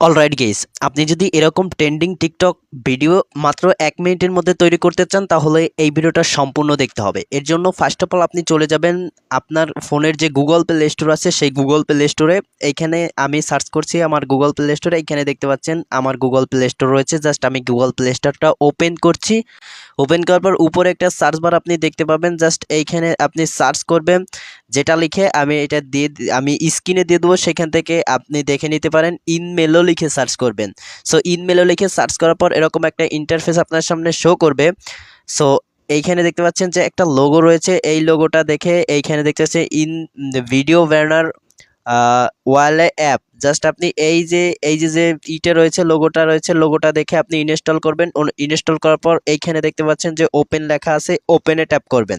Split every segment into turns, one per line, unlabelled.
Alright guys, আপনি যদি এরকম ট্রেন্ডিং টিকটক ভিডিও মাত্র 1 মিনিটের মধ্যে তৈরি করতে চান তাহলে এই ভিডিওটা সম্পূর্ণ দেখতে হবে। এর জন্য ফার্স্ট অফ অল আপনি চলে যাবেন আপনার ফোনের যে গুগল প্লে স্টোর আছে সেই গুগল প্লে স্টোরে। এইখানে আমি সার্চ করছি আমার গুগল প্লে স্টোরে, এইখানে দেখতে পাচ্ছেন আমার গুগল প্লে স্টোর রয়েছে। জাস্ট আমি গুগল প্লে স্টোরটা ওপেন করছি। ওপেন করার পর উপরে একটা সার্চ বার আপনি দেখতে পাবেন। জাস্ট এইখানে আপনি সার্চ করবেন, যেটা লিখে আমি এটা দিয়ে আমি স্ক্রিনে দিয়ে দেবো, সেখান থেকে আপনি দেখে নিতে পারেন। ইনমেলো লিখে সার্চ করবেন। সো ইনমেলো লিখে সার্চ করার পর এরকম একটা ইন্টারফেস আপনার সামনে শো করবে। সো এইখানে দেখতে পাচ্ছেন যে একটা লোগো রয়েছে, এই লোগোটা দেখে এইখানে দেখতে পাচ্ছেন ইন ভিডিও ব্যানার ওয়ালে অ্যাপ। জাস্ট আপনি এই যে ইটা রয়েছে, লোগোটা রয়েছে, লোগোটা দেখে আপনি ইনস্টল করবেন। ইনস্টল করার পর এইখানে দেখতে পাচ্ছেন যে ওপেন লেখা আছে, ওপেনে ট্যাপ করবেন।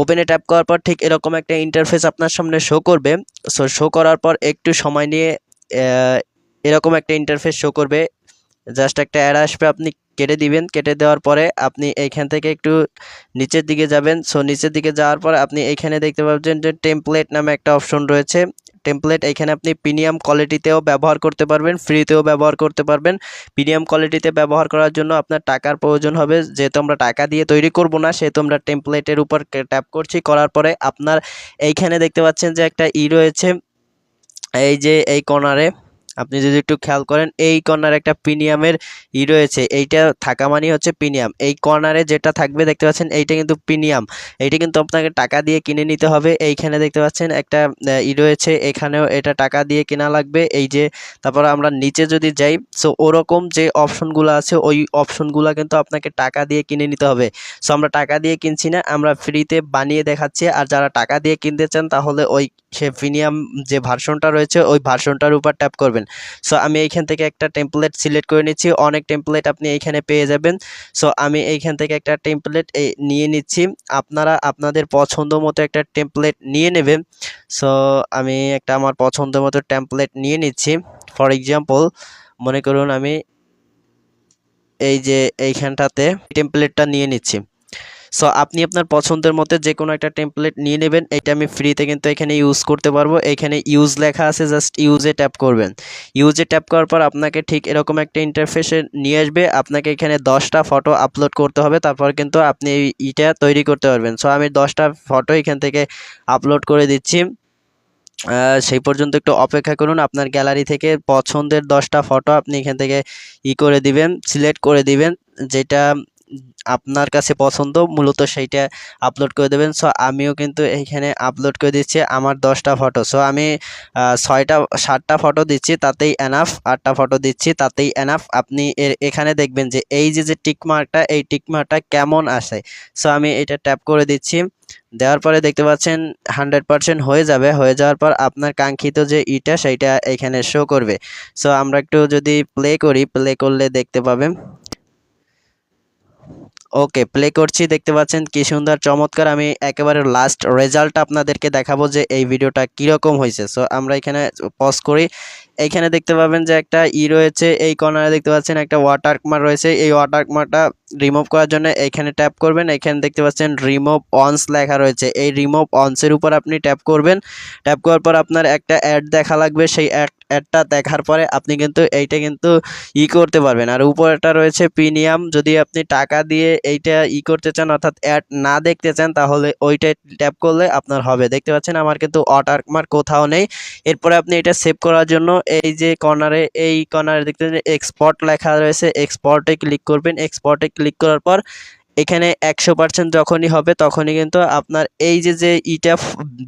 ওপেনে ট্যাপ করার পর ঠিক এরকম একটা ইন্টারফেস আপনার সামনে শো করবে। সো শো করার পর একটু সময় নিয়ে এরকম একটা ইন্টারফেস শো করবে। জাস্ট একটা অ্যাড আসবে, আপনি কেটে দিবেন। কেটে দেওয়ার পরে আপনি এইখান থেকে একটু নিচের দিকে যাবেন। সো নিচের দিকে যাওয়ার পর আপনি এইখানে দেখতে পাচ্ছেন যে টেমপ্লেট নামে একটা অপশন রয়েছে। টেমপ্লেট, এখানে আপনি প্রিমিয়াম কোয়ালিটিতেও ব্যবহার করতে পারবেন, ফ্রিতেও ব্যবহার করতে পারবেন। প্রিমিয়াম কোয়ালিটিতে ব্যবহার করার জন্য আপনার টাকার প্রয়োজন হবে, যেহেতু আমরা টাকা দিয়ে তৈরি করব না সেহেতু আমরা টেমপ্লেটের উপর ট্যাপ করছি। করার পরে আপনার এইখানে দেখতে পাচ্ছেন যে একটা রয়েছে, এই যে এই কর্নারে আপনি যদি একটু খেয়াল করেন, এই কর্নারে একটা প্রিমিয়ামের রয়েছে। এইটা থাকা মানে হচ্ছে প্রিমিয়াম। এই কর্নারে যেটা থাকবে দেখতে পাচ্ছেন এইটা কিন্তু প্রিমিয়াম। এইটা কিন্তু আপনাকে টাকা দিয়ে কিনে নিতে হবে। এইখানে দেখতে পাচ্ছেন একটা রয়েছে, এখানেও এটা টাকা দিয়ে কেনা লাগবে। এই যে তারপর আমরা নিচে যদি যাই, সো ওরকম যে অপশনগুলো আছে ওই অপশনগুলো কিন্তু আপনাকে টাকা দিয়ে কিনে নিতে হবে। সো আমরা টাকা দিয়ে কিনছি না, আমরা ফ্রিতে বানিয়ে দেখাচ্ছি। আর যারা টাকা দিয়ে কিনতে চান তাহলে ওই সে প্রিমিয়াম যে ভার্সনটা রয়েছে ওই ভার্সনটার উপর ট্যাপ করবেন। সো আমি এইখান থেকে একটা টেমপ্লেট সিলেক্ট করে নিচ্ছি। অনেক টেমপ্লেট আপনি এইখানে পেয়ে যাবেন। সো আমি এইখান থেকে একটা টেমপ্লেট নিয়ে নিচ্ছি। আপনারা আপনাদের পছন্দ মতো একটা টেমপ্লেট নিয়ে নেবেন। সো আমি একটা আমার পছন্দ মতো টেমপ্লেট নিয়ে নিচ্ছি। ফর এক্সাম্পল মনে করুন আমি এই যে এইখানটাতে টেমপ্লেটটা নিয়ে নিচ্ছি। সো আপনি আপনার পছন্দের মতো যে কোনো একটা টেমপ্লেট নিয়ে নেবেন। এটা আমি ফ্রিতে কিন্তু এখানে ইউজ করতে পারবো। এখানে ইউজ লেখা আছে, জাস্ট ইউজে ট্যাপ করবেন। ইউজে ট্যাপ করার পর আপনাকে ঠিক এরকম একটা ইন্টারফেসে নিয়ে আসবে। আপনাকে এখানে 10টা ফটো আপলোড করতে হবে, তারপর কিন্তু আপনি এটা তৈরি করতে পারবেন। সো আমি 10টা ফটো এখান থেকে আপলোড করে দিচ্ছি। সেই পর্যন্ত একটু অপেক্ষা করুন। আপনার গ্যালারি থেকে পছন্দের 10টা ফটো আপনি এখান থেকে করে দিবেন, সিলেক্ট করে দিবেন, যেটা আপনার কাছে পছন্দ মূলত সেইটা আপলোড করে দেবেন। সো আমিও কিন্তু এইখানে আপলোড করে দিচ্ছি আমার 10টা ফটো। সো আমি 7টা ফটো দিচ্ছি, তাতেই এনাফ। 8টা ফটো দিচ্ছি, তাতেই এনাফ। আপনি এখানে দেখবেন যে এই যে টিকমার্কটা, এই টিকমার্কটা কেমন আসে। সো আমি এটা ট্যাপ করে দিচ্ছি। দেওয়ার পরে দেখতে পাচ্ছেন 100% হয়ে যাবে। হয়ে যাওয়ার পর আপনার কাঙ্ক্ষিত যে সেইটা এখানে শো করবে। সো আমরা একটু যদি প্লে করি, প্লে করলে দেখতে পাবেন। ওকে, প্লে করছি। দেখতে পাচ্ছেন কি সুন্দর চমৎকার। আমি একেবারে লাস্ট রেজাল্ট আপনাদেরকে দেখাবো যে এই ভিডিওটা কীরকম হয়েছে। সো আমরা এখানে পজ করি। এইখানে দেখতে পাবেন যে একটা রয়েছে, এই কর্নারে দেখতে পাচ্ছেন একটা ওয়াটারমার্ক রয়েছে। এই ওয়াটারমার্কটা রিমুভ করার জন্য এখানে ট্যাপ করবেন। এখানে দেখতে পাচ্ছেন রিমুভ অনস লেখা রয়েছে, এই রিমুভ অনসের উপর আপনি ট্যাপ করবেন। ট্যাপ করার পর আপনার একটা অ্যাড দেখা লাগবে। সেই অ্যাডটা দেখার পরে আপনি কিন্তু এইটা কিন্তু করতে পারবেন। আর উপরটা রয়েছে প্রিমিয়াম। যদি আপনি টাকা দিয়ে এইটা করতে চান, অর্থাৎ অ্যাড না দেখতে চান, তাহলে ওইটাই ট্যাপ করলে আপনার হবে। দেখতে পাচ্ছেন আমার কিন্তু ওয়াটারমার্ক কোথাও নেই। এরপরে আপনি এটা সেভ করার জন্য এই যে কর্নারে, এই কর্নারে দেখতে পাচ্ছেন এক্সপোর্ট লেখা রয়েছে, এক্সপোর্টে ক্লিক করবেন। এক্সপোর্টে ক্লিক করার পর এখানে 100% যখনই হবে তখনই কিন্তু আপনার এই যে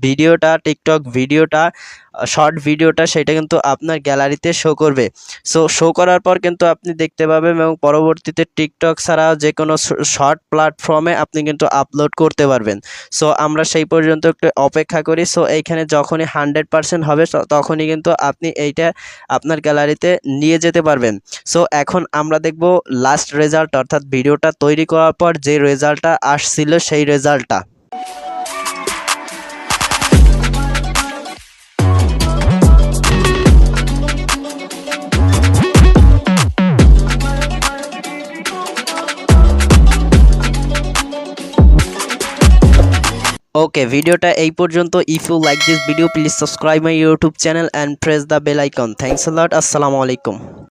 ভিডিওটা, টিকটক ভিডিওটা, শর্ট ভিডিওটা, সেটা কিন্তু আপনার গ্যালারিতে শো করবে। সো শো করার পর কিন্তু আপনি দেখতে পাবেন এবং পরবর্তীতে টিকটক ছাড়াও যে কোনো শর্ট প্ল্যাটফর্মে আপনি কিন্তু আপলোড করতে পারবেন। সো আমরা সেই পর্যন্ত একটু অপেক্ষা করি। সো এইখানে যখনই 100% হবে তখনই কিন্তু আপনি এইটা আপনার গ্যালারিতে নিয়ে যেতে পারবেন। সো এখন আমরা দেখব লাস্ট রেজাল্ট, অর্থাৎ ভিডিওটা তৈরি করার পর যে রেজাল্টটা আসছিল সেই রেজাল্টটা। ওকে, ভিডিওটা এই পর্যন্ত। If you like this video please subscribe my YouTube channel and press the bell icon. Thanks a lot. আসসালামু আলাইকুম।